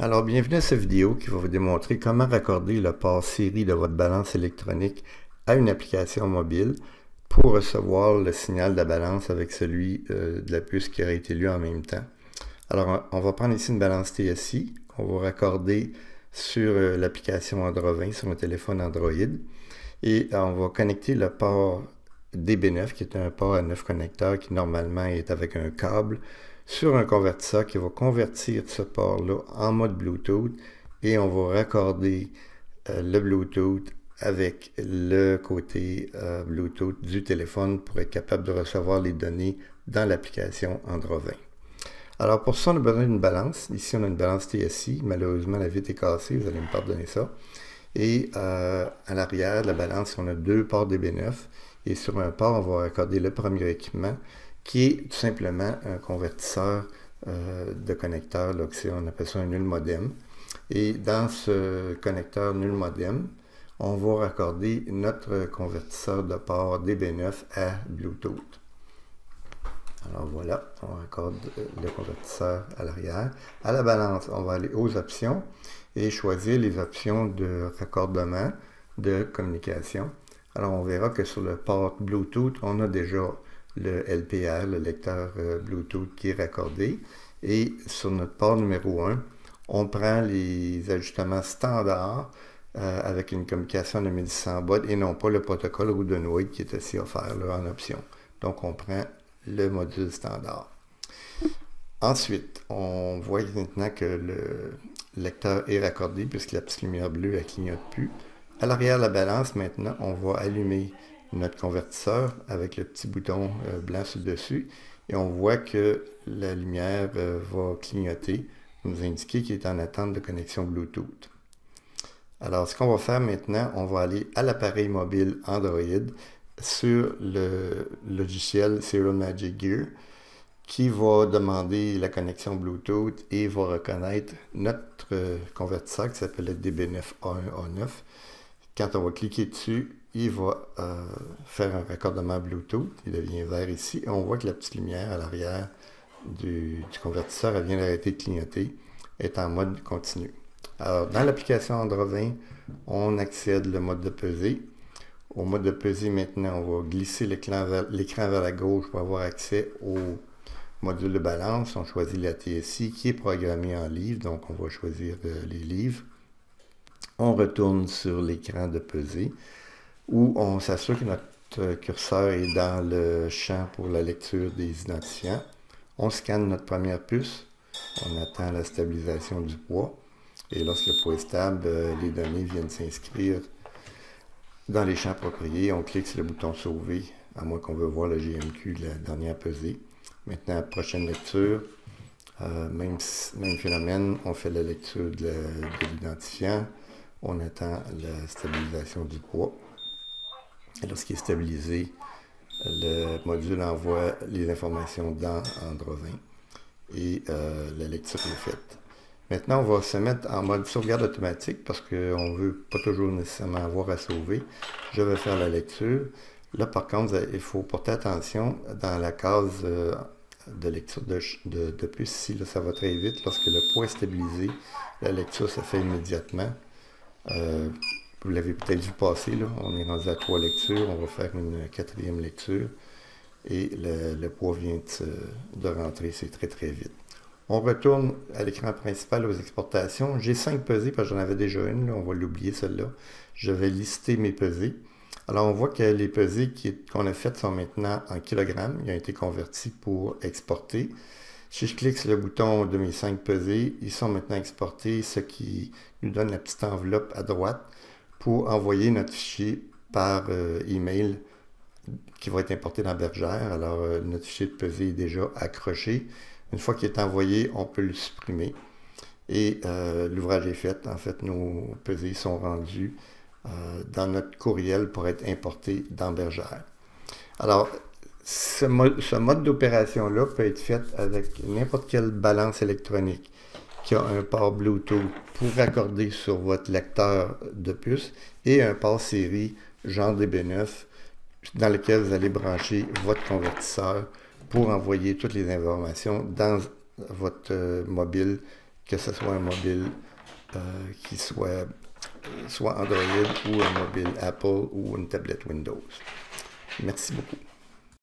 Alors, bienvenue à cette vidéo qui va vous démontrer comment raccorder le port série de votre balance électronique à une application mobile pour recevoir le signal de la balance avec celui de la puce qui aurait été lu en même temps. Alors, on va prendre ici une balance TSI qu'on va raccorder sur l'application Android 20 sur un téléphone Android et on va connecter le port DB9 qui est un port à 9 connecteurs qui normalement est avec un câble sur un convertisseur qui va convertir ce port-là en mode Bluetooth et on va raccorder le Bluetooth avec le côté Bluetooth du téléphone pour être capable de recevoir les données dans l'application Android 20. Alors pour ça, on a besoin d'une balance. Ici, on a une balance TSI. Malheureusement, la vitre est cassée, vous allez me pardonner ça. Et à l'arrière de la balance, on a deux ports DB9. Et sur un port, on va raccorder le premier équipement qui est tout simplement un convertisseur de connecteur. Là, on appelle ça un nul modem. Et dans ce connecteur nul modem, on va raccorder notre convertisseur de port DB9 à Bluetooth. Alors voilà, on raccorde le convertisseur à l'arrière. À la balance, on va aller aux options et choisir les options de raccordement de communication. Alors on verra que sur le port Bluetooth, on a déjà le LPR, le lecteur Bluetooth qui est raccordé. Et sur notre port numéro 1, on prend les ajustements standards avec une communication de 1600 baud et non pas le protocole Roudenoid qui est aussi offert là, en option. Donc on prend le module standard. Ensuite, on voit maintenant que le lecteur est raccordé puisque la petite lumière bleue ne clignote plus. À l'arrière de la balance, maintenant, on va allumer notre convertisseur avec le petit bouton blanc sur le dessus et on voit que la lumière va clignoter, nous indiquer qu'il est en attente de connexion Bluetooth. Alors, ce qu'on va faire maintenant, on va aller à l'appareil mobile Android sur le logiciel Serial Magic Gear qui va demander la connexion Bluetooth et va reconnaître notre convertisseur qui s'appelle le DB9A1A9. Quand on va cliquer dessus, il va faire un raccordement Bluetooth. Il devient vert ici. Et on voit que la petite lumière à l'arrière du convertisseur, elle vient d'arrêter de clignoter, est en mode continu. Alors, dans l'application Android 20, on accède le mode de pesée. Au mode de pesée, maintenant, on va glisser l'écran vers la gauche pour avoir accès au module de balance. On choisit la TSI qui est programmée en livres, donc on va choisir les livres. On retourne sur l'écran de pesée où on s'assure que notre curseur est dans le champ pour la lecture des identifiants. On scanne notre première puce. On attend la stabilisation du poids. Et lorsque le poids est stable, les données viennent s'inscrire dans les champs appropriés. On clique sur le bouton sauver, à moins qu'on veut voir le GMQ de la dernière pesée. Maintenant, prochaine lecture. Même phénomène, on fait la lecture de l'identifiant. On attend la stabilisation du poids. Et lorsqu'il est stabilisé, le module envoie les informations dans Android 20 et la lecture est faite. Maintenant, on va se mettre en mode sauvegarde automatique parce qu'on ne veut pas toujours nécessairement avoir à sauver. Je vais faire la lecture. Là, par contre, il faut porter attention dans la case de lecture de puce. Ici, là, ça va très vite. Lorsque le poids est stabilisé, la lecture se fait immédiatement. Vous l'avez peut-être vu passer, là. On est rendu à 3 lectures. On va faire une 4e lecture. Et le poids vient de rentrer. C'est très, très vite. On retourne à l'écran principal aux exportations. J'ai 5 pesées parce que j'en avais déjà une. Là. On va l'oublier, celle-là. Je vais lister mes pesées. Alors, on voit que les pesées qu'on a faites sont maintenant en kilogrammes. Ils ont été convertis pour exporter. Si je clique sur le bouton de mes 5 pesées, ils sont maintenant exportés, ce qui nous donne la petite enveloppe à droite pour envoyer notre fichier par email qui va être importé dans Bergère. Alors, notre fichier de pesée est déjà accroché. Une fois qu'il est envoyé, on peut le supprimer. Et l'ouvrage est fait. En fait, nos pesées sont rendues dans notre courriel pour être importés dans Bergère. Alors, ce mode d'opération-là peut être fait avec n'importe quelle balance électronique qui a un port Bluetooth pour raccorder sur votre lecteur de puce et un port série genre DB9 dans lequel vous allez brancher votre convertisseur pour envoyer toutes les informations dans votre mobile que ce soit un mobile qui soit Android ou un mobile Apple ou une tablette Windows. Merci beaucoup.